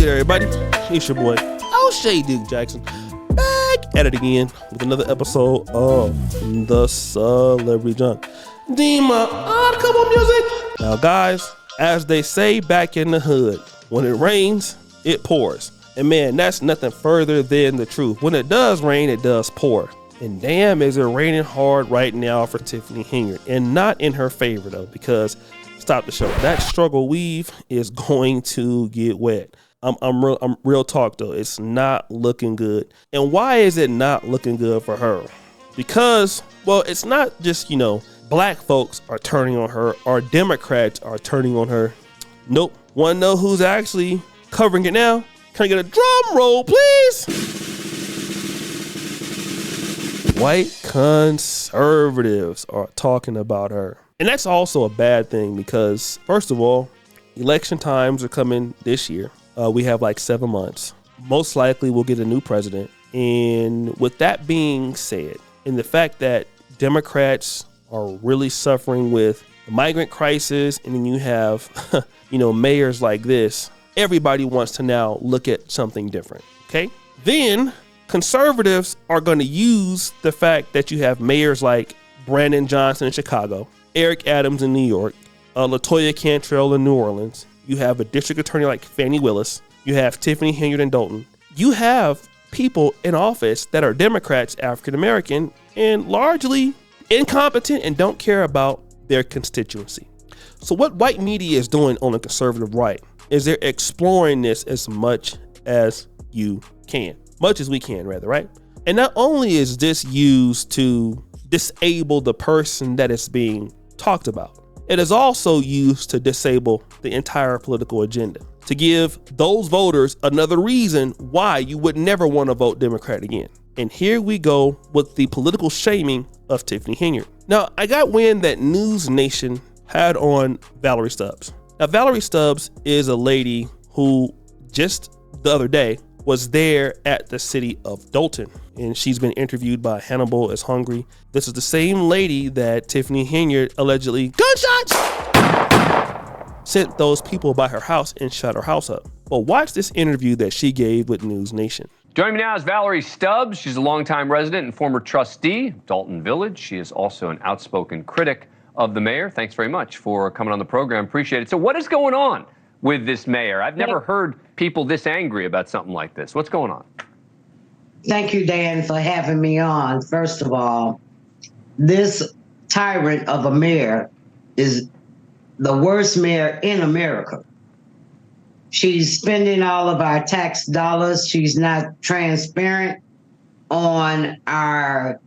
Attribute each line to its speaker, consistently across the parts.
Speaker 1: good, everybody? It's your boy, O'Shea Duke Jackson, back at it again with another episode of The Celebrity Junk. Dima, come on, music. Now, guys, as they say back in the hood, when it rains, it pours. And man, that's nothing further than the truth. When it does rain, it does pour. And damn, is it raining hard right now for Tiffany Henyard. And not in her favor, though, because stop the show. That struggle weave is going to get wet. I'm real talk though. It's not looking good. And why is it not looking good for her? Because, well, it's not just, black folks are turning on her or Democrats are turning on her. Nope. Want to know who's actually covering it now? Can I get a drum roll, please? White conservatives are talking about her. And that's also a bad thing because, first of all, election times are coming this year. We have like 7 months. Most likely we'll get a new president. And with that being said, and the fact that Democrats are really suffering with the migrant crisis, and then you have, mayors like this, everybody wants to now look at something different. Okay. Then conservatives are going to use the fact that you have mayors like Brandon Johnson in Chicago, Eric Adams in New York, LaToya Cantrell in New Orleans. You have a district attorney like Fannie Willis. You have Tiffany Henyard in Dolton. You have people in office that are Democrats, African American, and largely incompetent and don't care about their constituency. So what white media is doing on the conservative right is they're exploring this as much as you can. Much as we can, rather, right? And not only is this used to disable the person that is being talked about, it is also used to disable the entire political agenda, to give those voters another reason why you would never want to vote Democrat again. And here we go with the political shaming of Tiffany Henyard. Now, I got wind that News Nation had on Valerie Stubbs. Now, Valerie Stubbs is a lady who just the other day was there at the city of Dolton, and she's been interviewed by Hannibal is Hungry. This is the same lady that Tiffany Henyard allegedly gunshots sent those people by her house and shut her house up. Well, watch this interview that she gave with News Nation.
Speaker 2: Joining me now is Valerie Stubbs. She's a longtime resident and former trustee of Dolton Village. She is also an outspoken critic of the mayor. Thanks very much for coming on the program. Appreciate it. So what is going on with this mayor? I've never heard people this angry about something like this. What's going on?
Speaker 3: Thank you, Dan, for having me on. First of all, this tyrant of a mayor is the worst mayor in America. She's spending all of our tax dollars. She's not transparent on our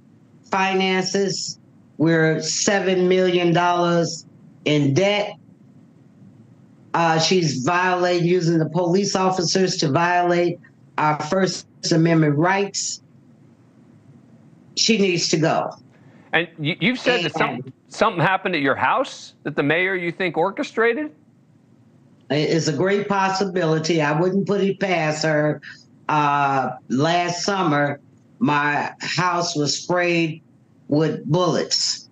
Speaker 3: finances. We're $7 million in debt. She's using the police officers to violate our First Amendment rights. She needs to go.
Speaker 2: And you've said that something happened at your house that the mayor, you think, orchestrated?
Speaker 3: It's a great possibility. I wouldn't put it past her. Last summer, my house was sprayed with bullets.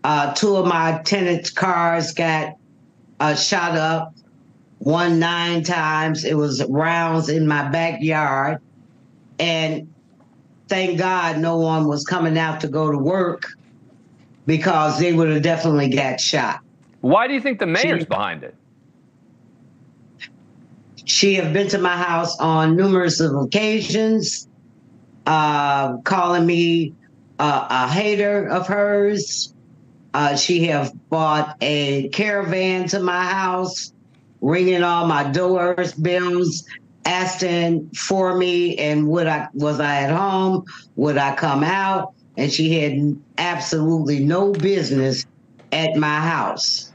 Speaker 3: 2 of my tenants' cars got shot up, 1 9 times. It was rounds in my backyard. And thank God no one was coming out to go to work because they would have definitely got shot.
Speaker 2: Why do you think the mayor's behind it?
Speaker 3: She have been to my house on numerous occasions, calling me a hater of hers. She have bought a caravan to my house, ringing all my doors, bills, asking for me and was I at home? Would I come out? And she had absolutely no business at my house.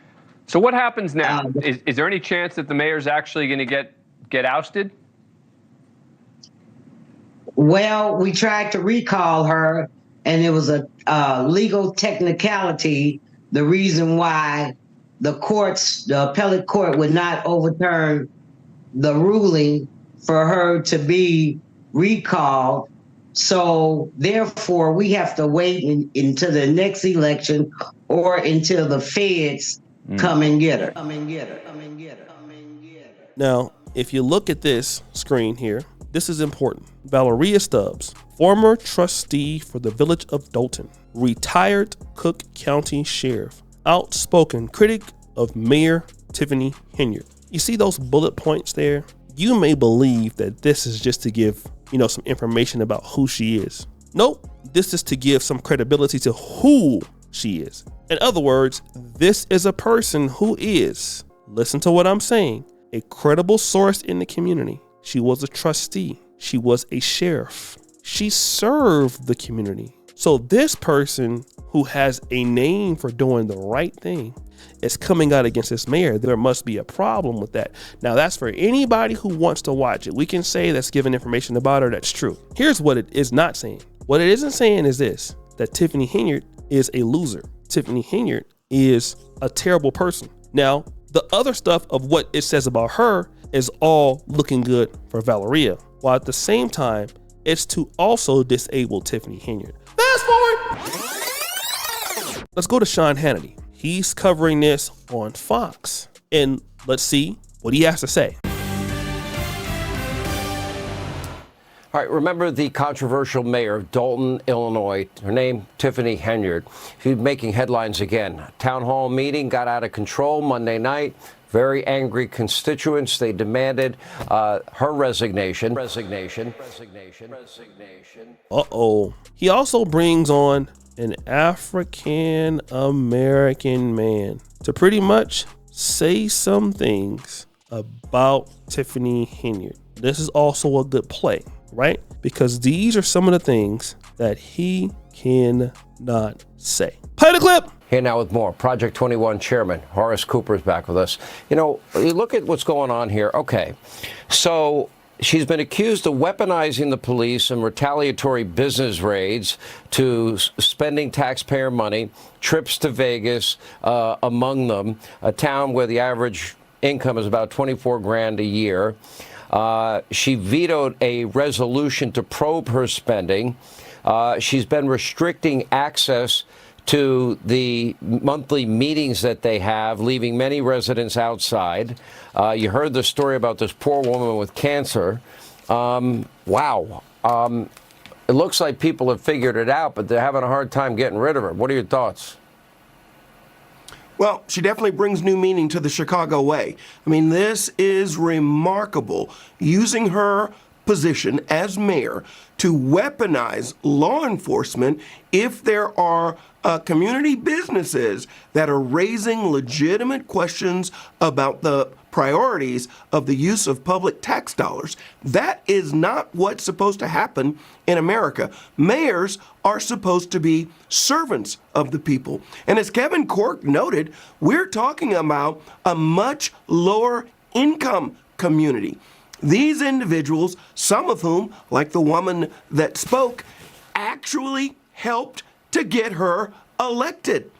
Speaker 2: So what happens now? Is there any chance that the mayor's actually going to get ousted?
Speaker 3: Well, we tried to recall her, and it was a legal technicality. The reason why the appellate court would not overturn the ruling for her to be recalled. So therefore, we have to wait until the next election or until the feds come and get her.
Speaker 1: Now, if you look at this screen here, this is important. Valerie Stubbs, former trustee for the village of Dolton, retired Cook County Sheriff, outspoken critic of Mayor Tiffany Henyard. You see those bullet points there? You may believe that this is just to give, some information about who she is. Nope, this is to give some credibility to who she is. In other words, this is a person who is, listen to what I'm saying, a credible source in the community. She was a trustee. She was a sheriff. She served the community. So this person who has a name for doing the right thing is coming out against this mayor. There must be a problem with that. Now, that's for anybody who wants to watch it. We can say that's giving information about her that's true. Here's what it is not saying. What it isn't saying is this, that Tiffany Henyard is a loser. Tiffany Henyard is a terrible person. Now, the other stuff of what it says about her is all looking good for Valeria, while at the same time, it's to also disable Tiffany Henyard. Fast forward. Let's go to Sean Hannity. He's covering this on Fox, and let's see what he has to say.
Speaker 4: All right, remember the controversial mayor of Dolton, Illinois, her name, Tiffany Henyard. She's making headlines again. Town hall meeting got out of control Monday night. Very angry constituents. They demanded her resignation.
Speaker 1: Uh-oh. He also brings on an African American man to pretty much say some things about Tiffany Henyard. This is also a good play, right? Because these are some of the things that he cannot say. Play the clip.
Speaker 4: Here now with more. Project 21 chairman Horace Cooper is back with us. You look at what's going on here. Okay, so she's been accused of weaponizing the police and retaliatory business raids to spending taxpayer money, trips to Vegas, among them, a town where the average income is about 24 grand a year. She vetoed a resolution to probe her spending. She's been restricting access to the monthly meetings that they have, leaving many residents outside. You heard the story about this poor woman with cancer. Wow. It looks like people have figured it out, but they're having a hard time getting rid of her. What are your thoughts?
Speaker 5: Well, she definitely brings new meaning to the Chicago way. I mean, this is remarkable, using her position as mayor to weaponize law enforcement if there are community businesses that are raising legitimate questions about the priorities of the use of public tax dollars. That is not what's supposed to happen in America. Mayors are supposed to be servants of the people. And as Kevin Cork noted, we're talking about a much lower income community. These individuals, some of whom, like the woman that spoke, actually helped to get her elected.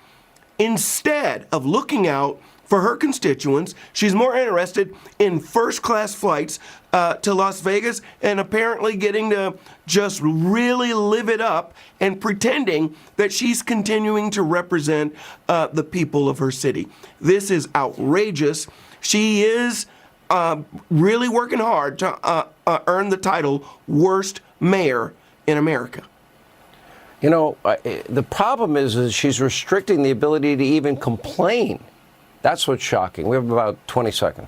Speaker 5: Instead of looking out for her constituents, she's more interested in first-class flights to Las Vegas and apparently getting to just really live it up and pretending that she's continuing to represent the people of her city. This is outrageous. She is really working hard to earn the title worst mayor in America.
Speaker 4: The problem is she's restricting the ability to even complain. That's what's shocking. We have about 20 seconds.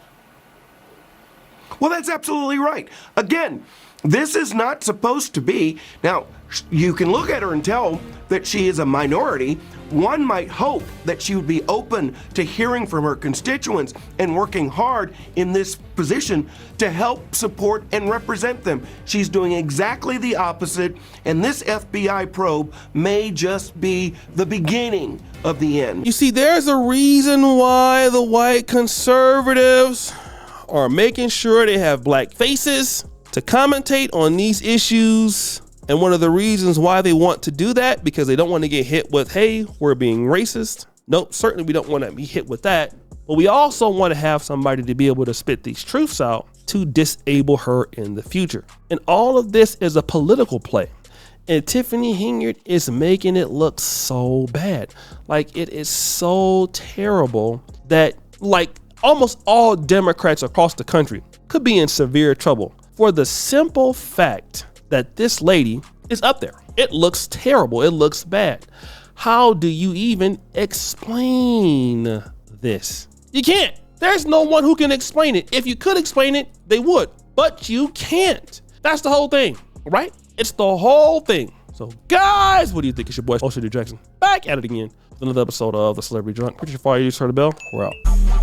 Speaker 5: Well, that's absolutely right. Again, this is not supposed to be. Now, you can look at her and tell that she is a minority. One might hope that she would be open to hearing from her constituents and working hard in this position to help support and represent them. She's doing exactly the opposite, and this FBI probe may just be the beginning of the end.
Speaker 1: You see, there's a reason why the white conservatives are making sure they have black faces to commentate on these issues. And one of the reasons why they want to do that, because they don't want to get hit with, hey, we're being racist. Nope, certainly we don't want to be hit with that. But we also want to have somebody to be able to spit these truths out to disable her in the future. And all of this is a political play. And Tiffany Henyard is making it look so bad. Like, it is so terrible that, like, almost all Democrats across the country could be in severe trouble for the simple fact that this lady is up there. It looks terrible. It looks bad. How do you even explain this? You can't. There's no one who can explain it. If you could explain it, they would, but you can't. That's the whole thing, right? It's the whole thing. So guys, what do you think? It's your boy, Ocean Jackson, back at it again with another episode of The Celebrity Drunk. Put your fire, you turn the bell. We're out.